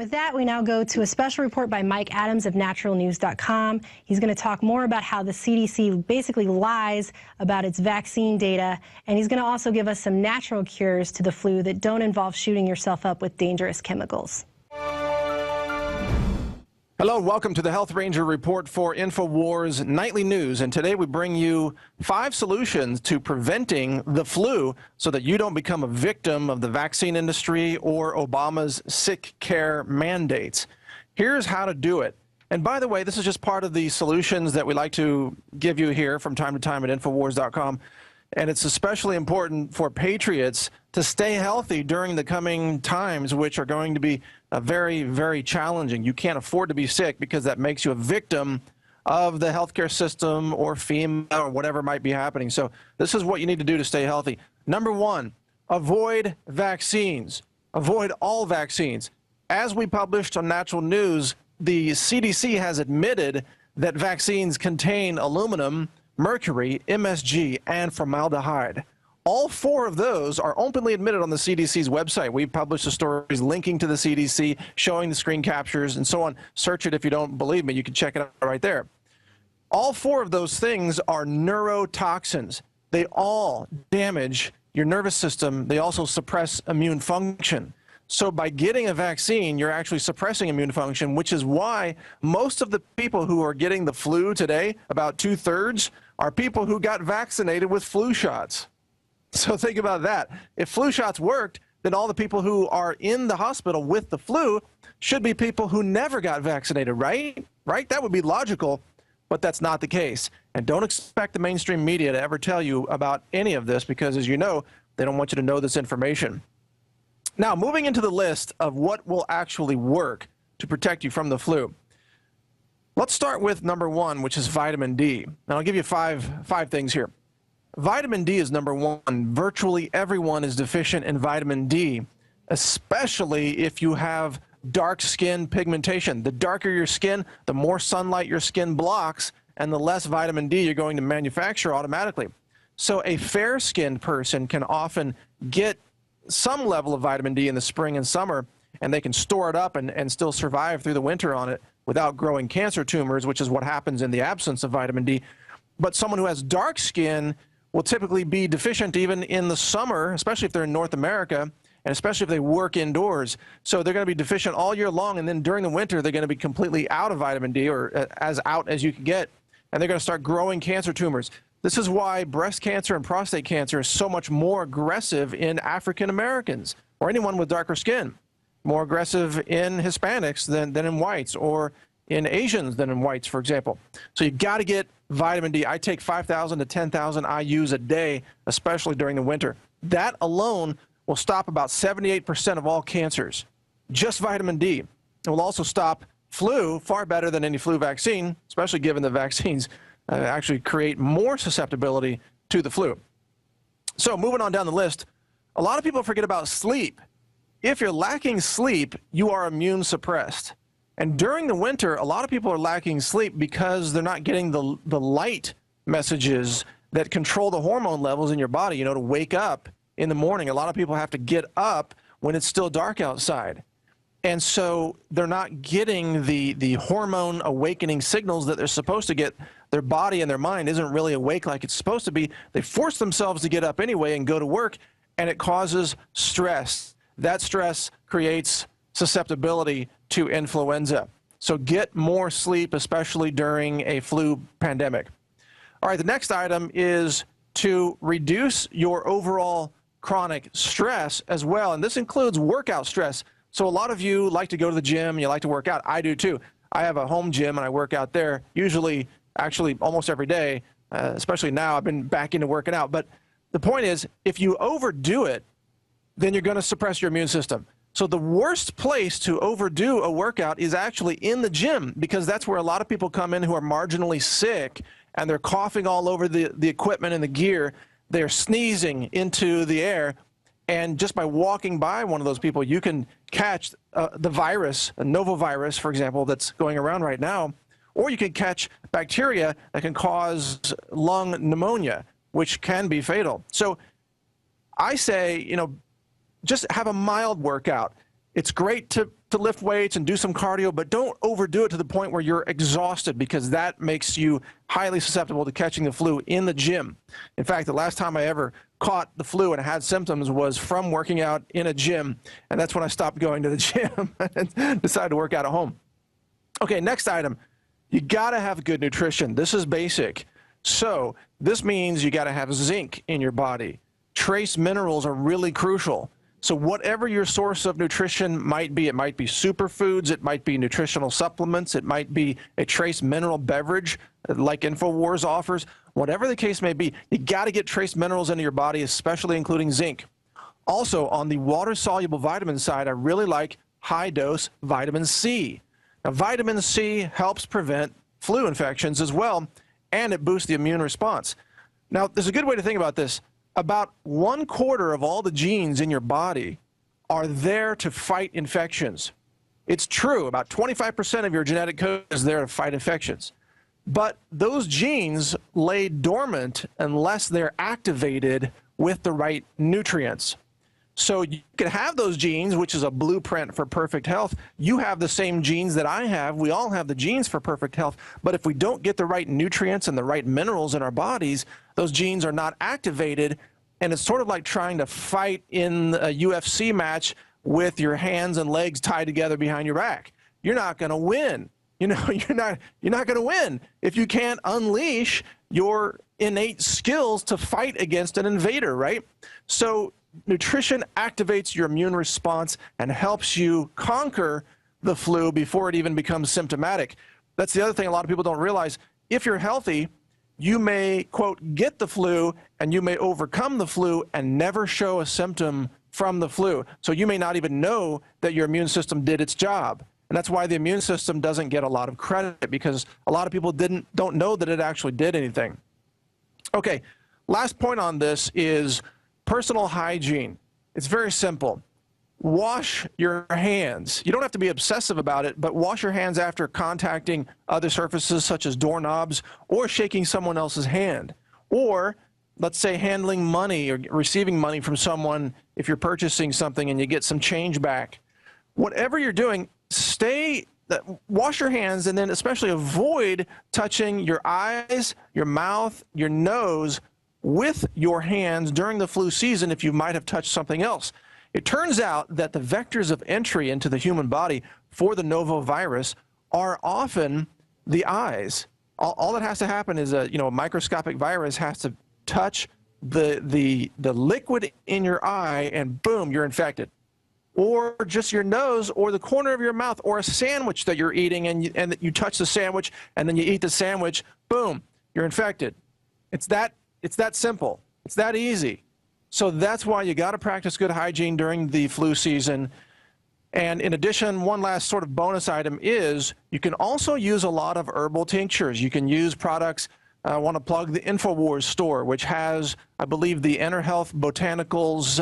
with that, we now go to a special report by Mike Adams of naturalnews.com. He's going to talk more about how the CDC basically lies about its vaccine data, and he's going to also give us some natural cures to the flu that don't involve shooting yourself up with dangerous chemicals. Hello, welcome to the Health Ranger Report for InfoWars Nightly News. And today we bring you 5 solutions to preventing the flu so that you don't become a victim of the vaccine industry or Obama's sick care mandates. Here's how to do it. And by the way, this is just part of the solutions that we like to give you here from time to time at InfoWars.com. And it's especially important for patriots to stay healthy during the coming times, which are going to be very, very challenging. You can't afford to be sick because that makes you a victim of the healthcare system or FEMA or whatever might be happening. So this is what you need to do to stay healthy. Number 1, avoid vaccines. Avoid all vaccines. As we published on Natural News, the CDC has admitted that vaccines contain aluminum, mercury, MSG, and formaldehyde. All 4 of those are openly admitted on the CDC's website. We've published the stories linking to the CDC, showing the screen captures, and so on. Search it if you don't believe me. You can check it out right there. All 4 of those things are neurotoxins. They all damage your nervous system. They also suppress immune function. So by getting a vaccine, you're actually suppressing immune function, which is why most of the people who are getting the flu today, about 2/3, are people who got vaccinated with flu shots. So think about that. If flu shots worked, then all the people who are in the hospital with the flu should be people who never got vaccinated, right? Right? That would be logical, but that's not the case. And don't expect the mainstream media to ever tell you about any of this because, as you know, they don't want you to know this information. Now, moving into the list of what will actually work to protect you from the flu. Let's start with number 1, which is vitamin D. And I'll give you five things here. Vitamin D is number 1. Virtually everyone is deficient in vitamin D, especially if you have dark skin pigmentation. The darker your skin, the more sunlight your skin blocks, and the less vitamin D you're going to manufacture automatically. So a fair-skinned person can often get some level of vitamin D in the spring and summer, and they can store it up and still survive through the winter on it without growing cancer tumors, which is what happens in the absence of vitamin D. But someone who has dark skin will typically be deficient even in the summer, especially if they're in North America, and especially if they work indoors. So they're going to be deficient all year long, and then during the winter, they're going to be completely out of vitamin D, or as out as you can get, and they're going to start growing cancer tumors. This is why breast cancer and prostate cancer is so much more aggressive in African Americans or anyone with darker skin, more aggressive in Hispanics than in whites, or in Asians than in whites, for example. So you got to get vitamin D. I take 5,000 to 10,000 IUs a day, especially during the winter. That alone will stop about 78% of all cancers. Just vitamin D. It will also stop flu far better than any flu vaccine, especially given the vaccines actually create more susceptibility to the flu. So moving on down the list, a lot of people forget about sleep. If you're lacking sleep, you are immune suppressed. And during the winter, a lot of people are lacking sleep because they're not getting the light messages that control the hormone levels in your body, you know, to wake up in the morning. A lot of people have to get up when it's still dark outside. And so they're not getting the hormone awakening signals that they're supposed to get. Their body and their mind isn't really awake like it's supposed to be. They force themselves to get up anyway and go to work, and it causes stress. That stress creates susceptibility to influenza. So get more sleep, especially during a flu pandemic. All right, the next item is to reduce your overall chronic stress as well, and this includes workout stress. So a lot of you like to go to the gym, you like to work out. I do too. I have a home gym and I work out there, usually, actually almost every day, especially now. I've been back into working out. But the point is, if you overdo it, then you're going to suppress your immune system. So the worst place to overdo a workout is actually in the gym, because that's where a lot of people come in who are marginally sick, and they're coughing all over the equipment and the gear. They're sneezing into the air. And just by walking by one of those people, you can catch the virus, a novovirus, for example, that's going around right now. Or you can catch bacteria that can cause lung pneumonia, which can be fatal. So I say, you know, just have a mild workout. It's great to to lift weights and do some cardio, but don't overdo it to the point where you're exhausted, because that makes you highly susceptible to catching the flu in the gym. In fact, the last time I ever caught the flu and had symptoms was from working out in a gym, and that's when I stopped going to the gym and decided to work out at home. Okay, next item. You got to have good nutrition. This is basic. So this means you got to have zinc in your body. Trace minerals are really crucial. So whatever your source of nutrition might be, it might be superfoods, it might be nutritional supplements, it might be a trace mineral beverage like InfoWars offers. Whatever the case may be, you got to get trace minerals into your body, especially including zinc. Also, on the water-soluble vitamin side, I really like high-dose vitamin C. Now, vitamin C helps prevent flu infections as well, and it boosts the immune response. Now, there's a good way to think about this. About 1/4 of all the genes in your body are there to fight infections. It's true, about 25% of your genetic code is there to fight infections. But those genes lay dormant unless they're activated with the right nutrients. So you can have those genes, which is a blueprint for perfect health. You have the same genes that I have. We all have the genes for perfect health. But if we don't get the right nutrients and the right minerals in our bodies, those genes are not activated. And it's sort of like trying to fight in a UFC match with your hands and legs tied together behind your back. You're not going to win. You know, you're not going to win if you can't unleash your innate skills to fight against an invader, right? So nutrition activates your immune response and helps you conquer the flu before it even becomes symptomatic. That's the other thing a lot of people don't realize. If you're healthy, you may, quote, get the flu, and you may overcome the flu and never show a symptom from the flu. So you may not even know that your immune system did its job. And that's why the immune system doesn't get a lot of credit, because a lot of people don't know that it actually did anything. Okay, last point on this is personal hygiene. It's very simple. Wash your hands. You don't have to be obsessive about it, but wash your hands after contacting other surfaces such as doorknobs or shaking someone else's hand. Or let's say handling money or receiving money from someone if you're purchasing something and you get some change back. Whatever you're doing, wash your hands, and then especially avoid touching your eyes, your mouth, your nose with your hands during the flu season if you might have touched something else. It turns out that the vectors of entry into the human body for the novovirus are often the eyes. All that has to happen is a microscopic virus has to touch the liquid in your eye, and boom, you're infected. Or just your nose or the corner of your mouth, or a sandwich that you're eating, and you touch the sandwich and then you eat the sandwich, boom, you're infected. It's that simple. It's that easy. So that's why you got to practice good hygiene during the flu season. And in addition, one last sort of bonus item is you can also use a lot of herbal tinctures. You can use products. I want to plug the InfoWars store, which has, I believe, the EnerHealth Botanicals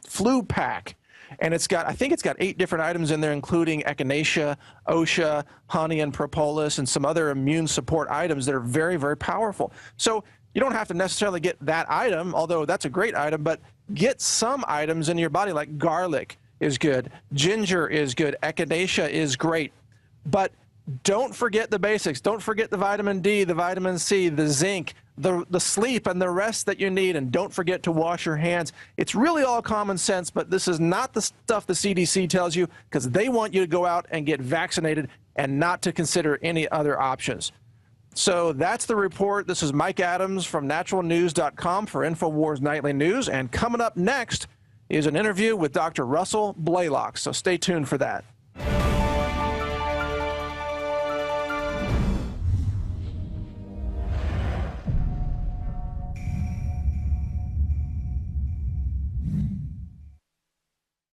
Flu Pack. And I think it's got 8 different items in there, including echinacea, osha, honey, and propolis, and some other immune support items that are very, very powerful. So you don't have to necessarily get that item, although that's a great item, but get some items in your body, like garlic is good, ginger is good, echinacea is great. But don't forget the basics. Don't forget the vitamin D, the vitamin C, the zinc, the sleep, and the rest that you need. And don't forget to wash your hands. It's really all common sense, but this is not the stuff the CDC tells you, because they want you to go out and get vaccinated and not to consider any other options. So that's the report. This is Mike Adams from naturalnews.com for InfoWars Nightly News. And coming up next is an interview with Dr. Russell Blaylock. So stay tuned for that.